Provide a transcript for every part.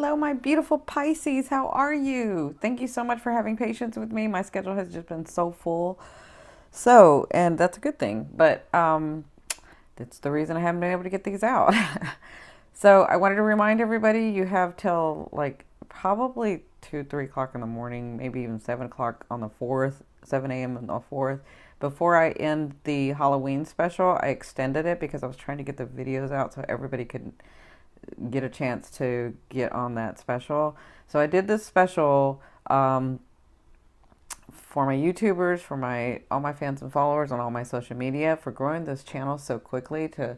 hello, my beautiful Pisces. How are you? Thank you so much for having patience with me. My schedule has just been so full. And that's a good thing, but that's the reason I haven't been able to get these out. So, I wanted to remind everybody you have till like probably 2, 3 o'clock in the morning, maybe even 7 o'clock on the 4th, 7 a.m. on the 4th. Before I end the Halloween special, I extended it because I was trying to get the videos out so everybody could get a chance to get on that special. So I did this special for my YouTubers, for my all my fans and followers on all my social media, for growing this channel so quickly to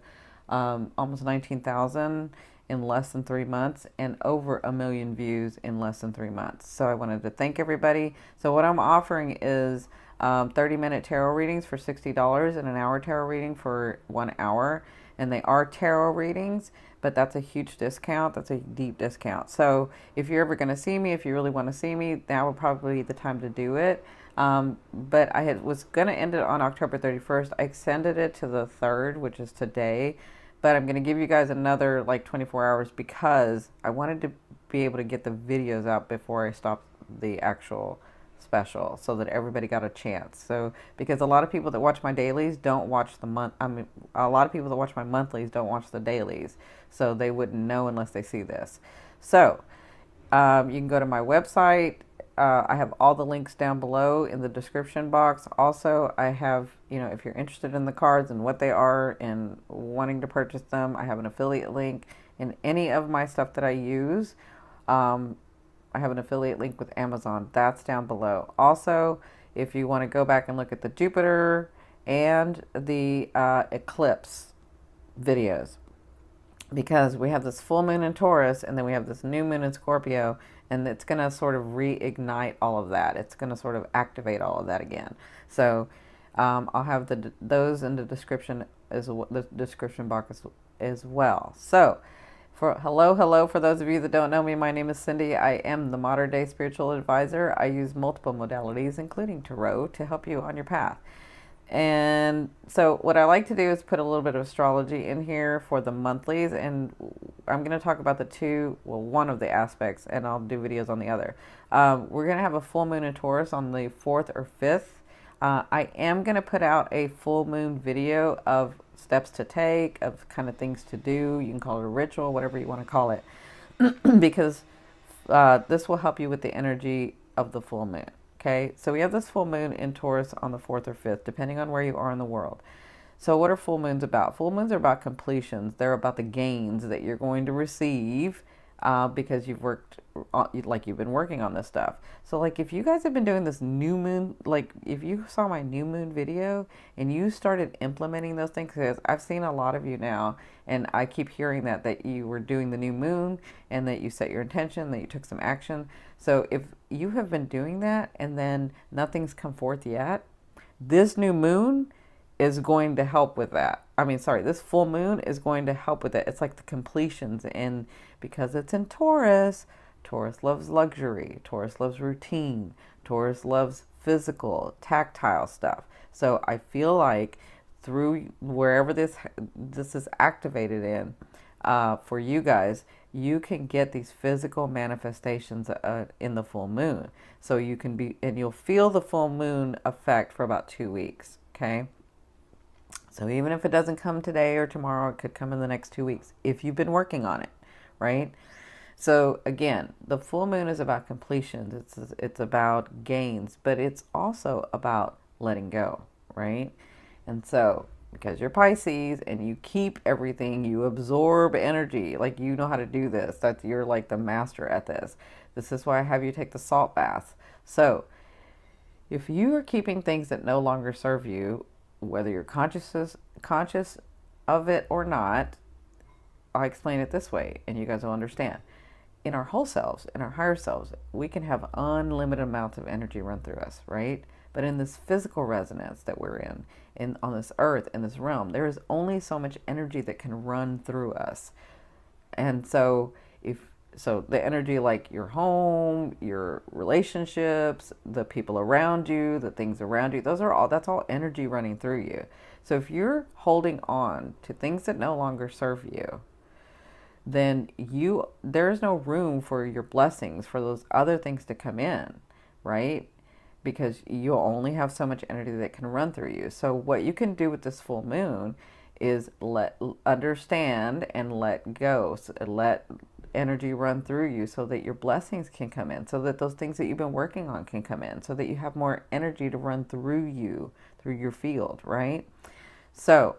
almost 19,000 in less than 3 months and over 1 million views in less than 3 months. So I wanted to thank everybody. So what I'm offering is 30-minute tarot readings for $60 and an hour tarot reading for 1 hour. And they are tarot readings, but that's a huge discount. That's a deep discount. So if you're ever going to see me, if you really want to see me, now would probably be the time to do it. But was going to end it on October 31st. I extended it to the 3rd, which is today. But I'm going to give you guys another like 24 hours because I wanted to be able to get the videos out before I stopped the actual special so that everybody got a chance. So because a lot of people that watch my dailies don't watch the month. I mean, a lot of people that watch my monthlies don't watch the dailies, so they wouldn't know unless they see this. So you can go to my website. I have all the links down below in the description box. Also, I have, if you're interested in the cards and what they are and wanting to purchase them, I have an affiliate link in any of my stuff that I use. I have an affiliate link with Amazon. That's down below. Also, if you want to go back and look at the Jupiter and the eclipse videos, because we have this full moon in Taurus and then we have this new moon in Scorpio, and it's going to sort of reignite all of that. It's going to sort of activate all of that again. So I'll have those in the description the description box as well. So hello, for those of you that don't know me, my name is Cindy. I am the modern day spiritual advisor. I use multiple modalities, including tarot, to help you on your path. And so what I like to do is put a little bit of astrology in here for the monthlies, and I'm going to talk about one of the aspects, and I'll do videos on the other. We're going to have a full moon in Taurus on the 4th or 5th. I am going to put out a full moon video of steps to take, of kind of things to do. You can call it a ritual, whatever you want to call it, because this will help you with the energy of the full moon. Okay, so we have this full moon in Taurus on the 4th or 5th, depending on where you are in the world. So what are full moons about? Full moons are about completions. They're about the gains that you're going to receive because you've been working on this stuff. So like if you guys have been doing this new moon, like if you saw my new moon video and you started implementing those things, because I've seen a lot of you now, and I keep hearing that you were doing the new moon and that you set your intention, that you took some action. So if you have been doing that and then nothing's come forth yet, this new moon is going to help with that. This full moon is going to help with it. It's like the completions, and because it's in Taurus, Taurus loves luxury, Taurus loves routine, Taurus loves physical, tactile stuff. So I feel like through wherever this is activated in, for you guys, you can get these physical manifestations in the full moon. So you'll feel the full moon effect for about 2 weeks. Okay. So even if it doesn't come today or tomorrow, it could come in the next 2 weeks if you've been working on it, right? So again, the full moon is about completions. It's about gains, but it's also about letting go, right? And so because you're Pisces and you keep everything, you absorb energy. Like you know how to do this. You're like the master at this. This is why I have you take the salt bath. So if you are keeping things that no longer serve you, whether you're conscious of it or not, I'll explain it this way and you guys will understand. In our whole selves, in our higher selves, we can have unlimited amounts of energy run through us, right? But in this physical resonance that we're on this earth, in this realm, there is only so much energy that can run through us. And so the energy, like your home, your relationships, the people around you, the things around you, that's all energy running through you. So if you're holding on to things that no longer serve you, then there's no room for your blessings, for those other things to come in, right? Because you'll only have so much energy that can run through you. So what you can do with this full moon is understand and let go. So let energy run through you so that your blessings can come in, so that those things that you've been working on can come in, so that you have more energy to run through you, through your field, right? So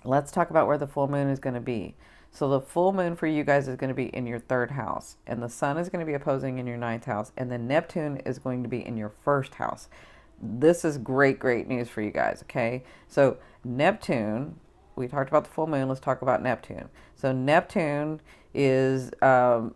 let's talk about where the full moon is going to be. So the full moon for you guys is going to be in your third house, and the sun is going to be opposing in your ninth house, and then Neptune is going to be in your first house. This is great, great news for you guys, okay? So Neptune, we talked about the full moon. Let's talk about Neptune. So Neptune is, so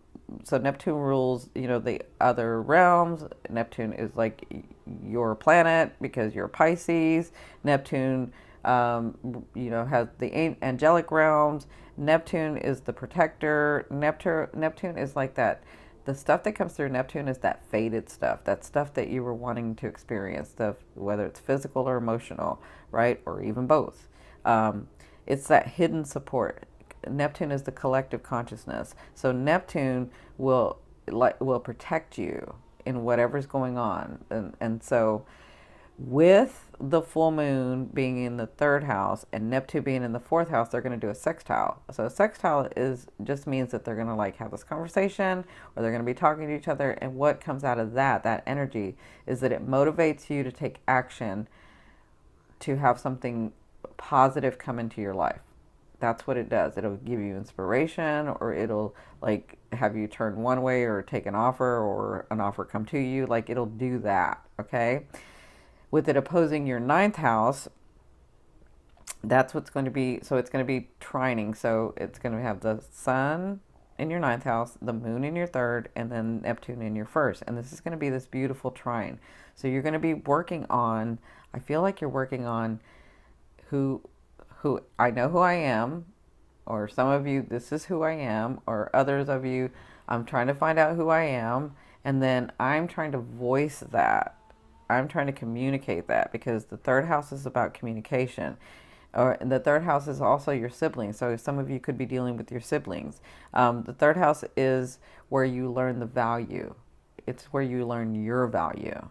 Neptune rules, the other realms. Neptune is like your planet because you're Pisces. Neptune, has the angelic realms. Neptune is the protector. Neptune is like that. The stuff that comes through Neptune is that faded stuff, that stuff that you were wanting to experience, stuff, whether it's physical or emotional, right? Or even both. It's that hidden support. Neptune is the collective consciousness. So Neptune will protect you in whatever's going on. And so with the full moon being in the third house and Neptune being in the fourth house, they're going to do a sextile. So a sextile just means that they're going to have this conversation, or they're going to be talking to each other. And what comes out of that energy, is that it motivates you to take action, to have something positive come into your life. That's what it does. It'll give you inspiration, or it'll have you turn one way, or take an offer, or an offer come to you. It'll do that. Okay. With it opposing your ninth house, that's what's going to be. So it's going to be trining. So it's going to have the sun in your ninth house, the moon in your third, and then Neptune in your first. And this is going to be this beautiful trine. So you're going to be working on, I feel like you're working on who I know who I am, or some of you, this is who I am, or others of you, I'm trying to find out who I am, and then I'm trying to voice that. I'm trying to communicate that, because the third house is about communication. And the third house is also your siblings. So some of you could be dealing with your siblings. The third house is where you learn the value. It's where you learn your value.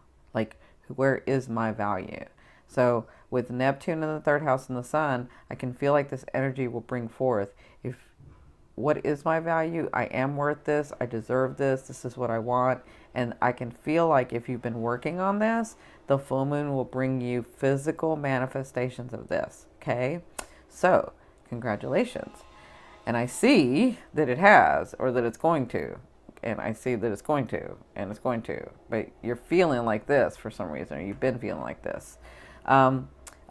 Where is my value? So with Neptune in the third house and the sun, I can feel like this energy will bring forth, what is my value? I am worth this. I deserve this. This is what I want. And I can feel like if you've been working on this, the full moon will bring you physical manifestations of this. Okay? So, congratulations. And I see that it has, or that it's going to. And I see that it's going to, and it's going to. But you're feeling like this for some reason, or you've been feeling like this.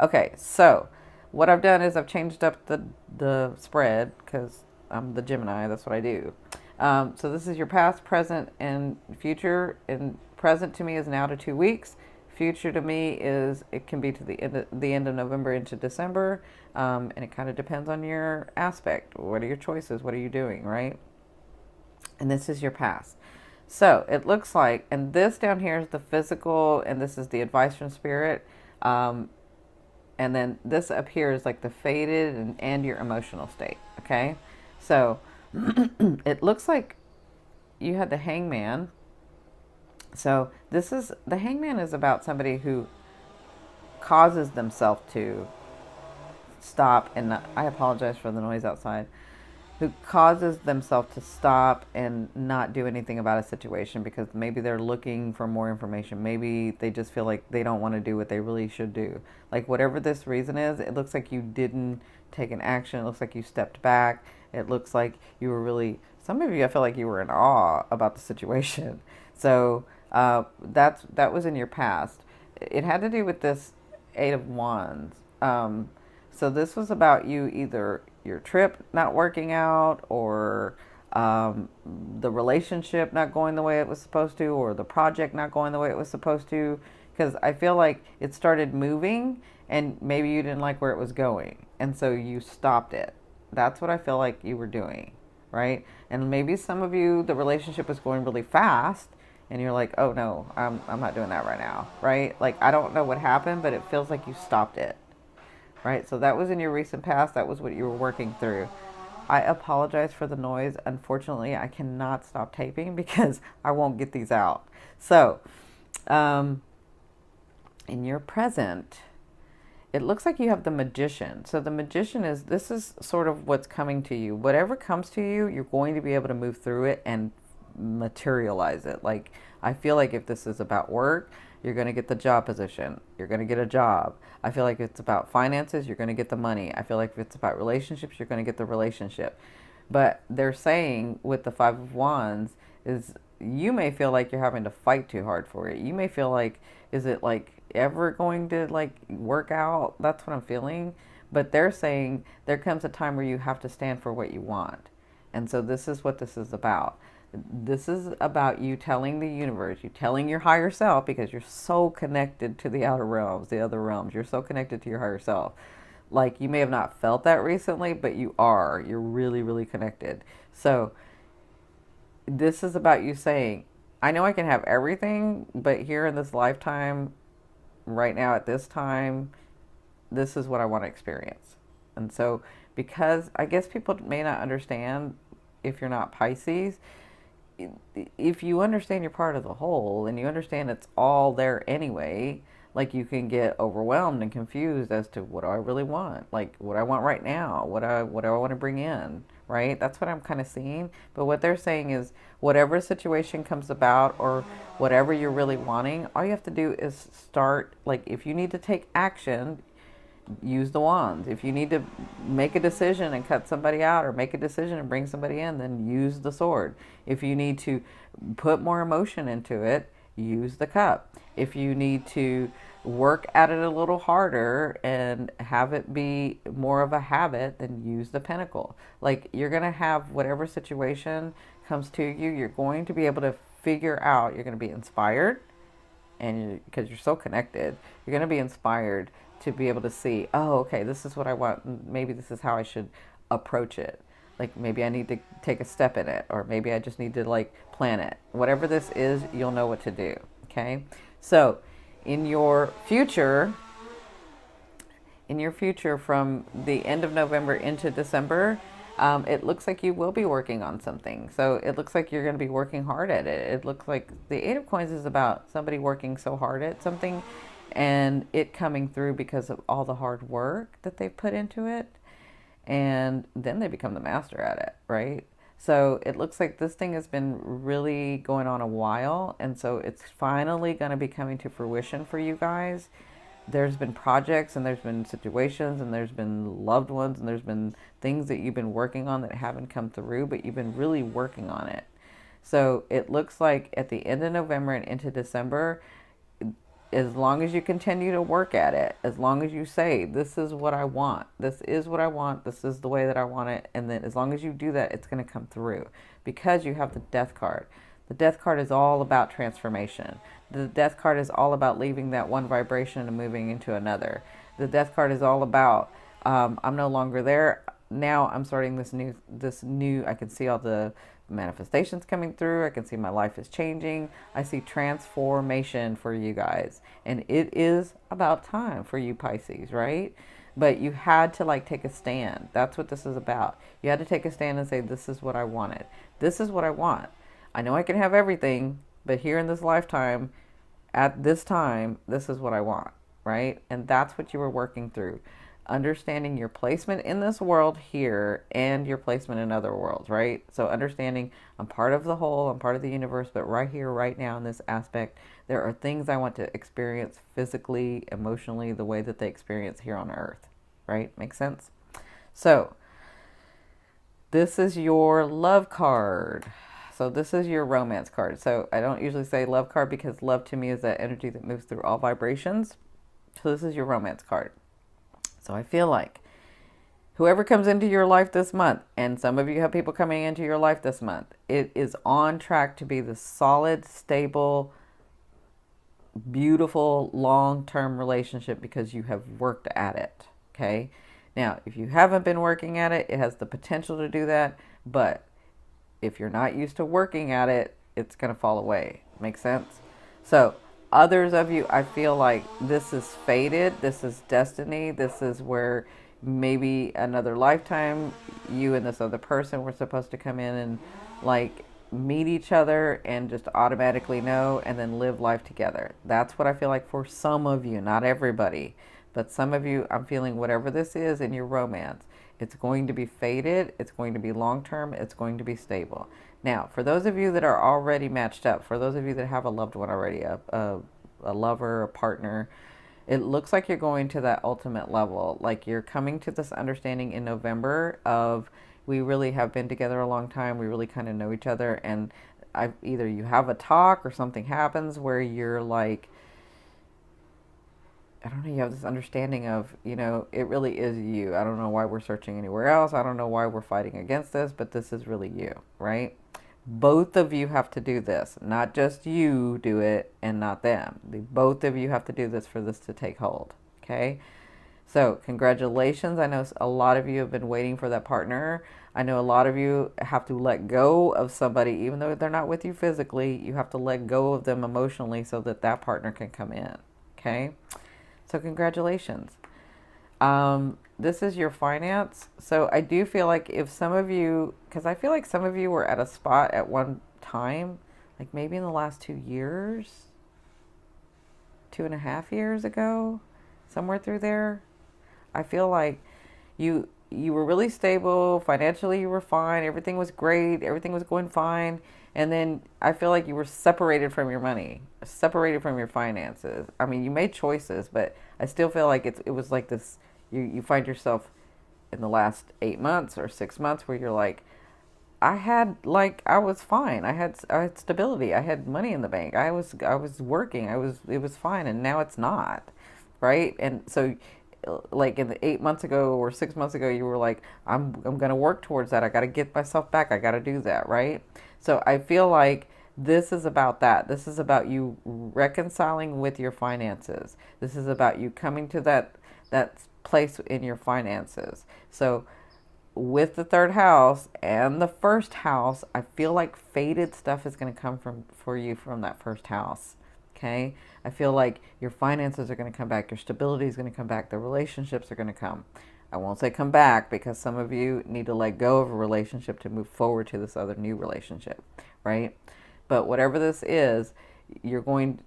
Okay, so what I've done is I've changed up the spread, because I'm the Gemini, that's what I do. So this is your past, present, and future. And present to me is now to 2 weeks. Future to me it can be to the end of November into December. And it kind of depends on your aspect. What are your choices? What are you doing, right? And this is your past. So it looks like, and this down here is the physical, and this is the advice from spirit. And then this up here is like the faded and your emotional state. Okay. So it looks like you had the hangman. So the hangman is about somebody who causes themselves to stop, and I apologize for the noise outside, who causes themselves to stop and not do anything about a situation because maybe they're looking for more information. Maybe they just feel like they don't want to do what they really should do. Whatever this reason is, it looks like you didn't take an action. It looks like you stepped back. It looks like you were really, some of you, I feel like you were in awe about the situation. So that was in your past. It had to do with this Eight of Wands. So this was about you, either your trip not working out, or the relationship not going the way it was supposed to, or the project not going the way it was supposed to. Because I feel like it started moving and maybe you didn't like where it was going. And so you stopped it. That's what I feel like you were doing, right? And maybe some of you, the relationship was going really fast and you're like, oh no, I'm not doing that right now, right? I don't know what happened, but it feels like you stopped it. Right, so that was in your recent past. That was what you were working through. I apologize for the noise. Unfortunately, I cannot stop taping because I won't get these out. So, um, in your present, it looks like you have the Magician. So the Magician is, this is sort of what's coming to you. Whatever comes to you, you're going to be able to move through it and materialize it. Like, I feel like if this is about work, you're going to get the job position. You're going to get a job. I feel like if it's about finances, you're going to get the money. I feel like if it's about relationships, you're going to get the relationship. But they're saying with the Five of Wands is you may feel like you're having to fight too hard for it. You may feel like, is it like ever going to like work out? That's what I'm feeling. But they're saying there comes a time where you have to stand for what you want. And so this is what this is about. This is about you telling the universe, you telling your higher self, because you're so connected to the outer realms, the other realms. You're so connected to your higher self. Like, you may have not felt that recently, but you are. You're really, really connected. So this is about you saying, I know I can have everything, but here in this lifetime, right now at this time, this is what I want to experience. And so, because I guess people may not understand if you're not Pisces, if you understand you're part of the whole and you understand it's all there anyway, like, you can get overwhelmed and confused as to what do I really want, like what I want right now, what do I want to bring in, right? That's what I'm kind of seeing. But what they're saying is whatever situation comes about or whatever you're really wanting, all you have to do is start. Like, if you need to take action, use the wands. If you need to make a decision and cut somebody out, or make a decision and bring somebody in, then use the sword. If you need to put more emotion into it, use the cup. If you need to work at it a little harder and have it be more of a habit, then use the pentacle. Like, you're going to have whatever situation comes to you, you're going to be able to figure out, you're going to be inspired, and because you're so connected, you're going to be inspired to be able to see, oh, okay, this is what I want, and maybe this is how I should approach it. Like, maybe I need to take a step in it, or maybe I just need to like plan it. Whatever this is, you'll know what to do. Okay, so in your future, from the end of November into December, it looks like you will be working on something. So it looks like you're going to be working hard at it. It looks like the Eight of Coins is about somebody working so hard at something and it coming through because of all the hard work that they've put into it. And then they become the master at it, right? So it looks like this thing has been really going on a while. And so it's finally going to be coming to fruition for you guys. There's been projects and there's been situations and there's been loved ones and there's been things that you've been working on that haven't come through, but you've been really working on it. So it looks like at the end of November and into December, as long as you continue to work at it, as long as you say, this is what I want, this is what I want, this is the way that I want it, and then as long as you do that, it's going to come through because you have the Death card. The Death card is all about transformation. The Death card is all about leaving that one vibration and moving into another. The Death card is all about, I'm no longer there. Now I'm starting this new, I can see all the manifestations coming through. I can see my life is changing. I see transformation for you guys. And it is about time for you Pisces, right? But you had to like take a stand. That's what this is about. You had to take a stand and say, this is what I wanted. This is what I want. I know I can have everything, but here in this lifetime, at this time, this is what I want, right? And that's what you were working through. Understanding your placement in this world here and your placement in other worlds, right? So understanding I'm part of the whole, I'm part of the universe, but right here, right now in this aspect, there are things I want to experience physically, emotionally, the way that they experience here on Earth, right? Makes sense? So this is your love card. So this is your romance card. So I don't usually say love card because love to me is that energy that moves through all vibrations. So this is your romance card. So I feel like whoever comes into your life this month, and some of you have people coming into your life this month, it is on track to be the solid, stable, beautiful, long-term relationship because you have worked at it, okay? Now, if you haven't been working at it, it has the potential to do that, but if you're not used to working at it, it's going to fall away. Make sense? So Others of you, I feel like this is fated, this is destiny, this is where maybe another lifetime you and this other person were supposed to come in and like meet each other and just automatically know and then live life together. That's what I feel like for some of you, not everybody, but some of you. I'm feeling whatever this is in your romance, it's going to be fated, it's going to be long term, it's going to be stable. Now, for those of you that are already matched up, for those of you that have a loved one already, a lover, a partner, it looks like you're going to that ultimate level. Like you're coming to this understanding in November of, we really have been together a long time. We really kind of know each other. And either you have a talk or something happens where you're like, I don't know, you have this understanding of, it really is you. I don't know why we're searching anywhere else. I don't know why we're fighting against this, but this is really you, right? Both of you have to do this, not just you do it and not them. Both of you have to do this for this to take hold, okay? So congratulations. I know a lot of you have been waiting for that partner. I know a lot of you have to let go of somebody, even though they're not with you physically. You have to let go of them emotionally so that that partner can come in, okay? So congratulations. This is your finance. So I do feel like if some of you, because I feel like some of you were at a spot at one time, like maybe in the last 2 years, 2.5 years ago, somewhere through there. I feel like you were really stable financially. You were fine. Everything was great. Everything was going fine. And then I feel like you were separated from your money, separated from your finances. I mean, you made choices, but I still feel like it was like this. You find yourself in the last 8 months or 6 months where you're like, I was fine. I had stability. I had money in the bank. I was working. It was fine, and now it's not, right? And so, like in the 8 months ago or 6 months ago, you were like, I'm gonna work towards that. I got to get myself back. I got to do that, right? So I feel like this is about that. This is about you reconciling with your finances. This is about you coming to that place in your finances. So with the third house and the first house, I feel like fated stuff is going to come for you from that first house. Okay? I feel like your finances are going to come back, your stability is going to come back, the relationships are going to come. I won't say come back because some of you need to let go of a relationship to move forward to this other new relationship, right? But whatever this is,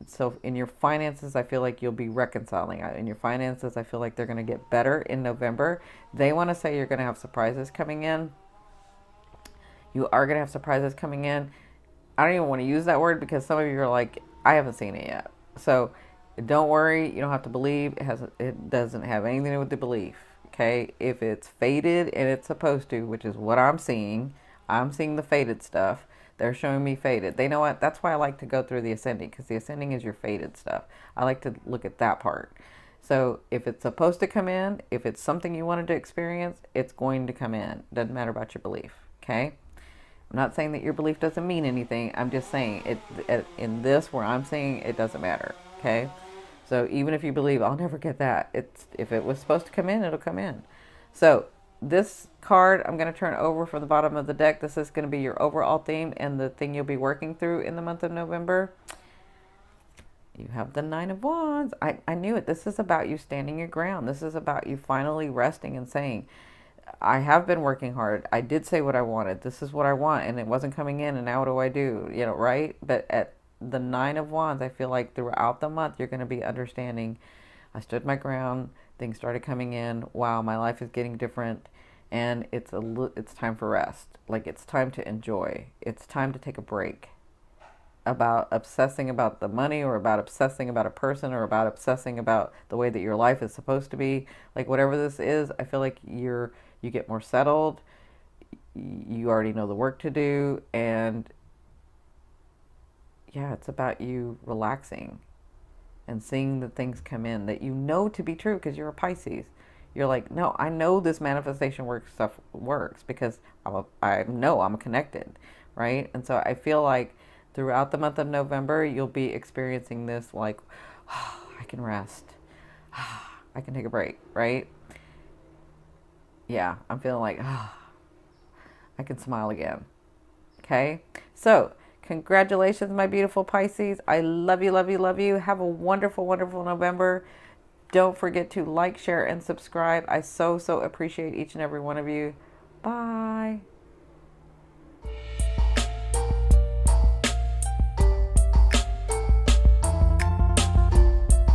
so in your finances, I feel like you'll be reconciling. In your finances, I feel like they're going to get better in November. They want to say you're going to have surprises coming in. You are going to have surprises coming in. I don't even want to use that word because some of you are like, I haven't seen it yet. So don't worry. You don't have to believe. It doesn't have anything to do with the belief. Okay. If it's fated and it's supposed to, which is what I'm seeing the fated stuff. They're showing me fated. They know what? That's why I like to go through the ascending, because the ascending is your fated stuff. I like to look at that part. So if it's supposed to come in, if it's something you wanted to experience, it's going to come in. Doesn't matter about your belief. Okay? I'm not saying that your belief doesn't mean anything. I'm just saying in this where I'm saying it doesn't matter. Okay? So even if you believe I'll never get that, if it was supposed to come in, it'll come in. So this card I'm going to turn over from the bottom of the deck. This is going to be your overall theme and the thing you'll be working through in the month of November. You have the Nine of Wands. I knew it. This is about you standing your ground. This is about you finally resting and saying, I have been working hard. I did say what I wanted. This is what I want, and it wasn't coming in, and now what do I do? Right? But at the Nine of Wands, I feel like throughout the month, you're going to be understanding, I stood my ground. Things started coming in. Wow, my life is getting different, and it's time for rest. Like it's time to enjoy. It's time to take a break about obsessing about the money or about obsessing about a person or about obsessing about the way that your life is supposed to be. Like whatever this is, I feel like you get more settled. You already know the work to do, and yeah, it's about you relaxing and seeing the things come in that you know to be true because you're a Pisces. You're like, no, I know this manifestation stuff works because I know I'm connected, right? And so I feel like throughout the month of November, you'll be experiencing this like, oh, I can rest. I can take a break, right? Yeah, I'm feeling like, I can smile again. Okay? So, Congratulations, my beautiful Pisces. I love you, love you, love you. Have a wonderful, wonderful November. Don't forget to like, share, and subscribe. I so, so appreciate each and every one of you. Bye.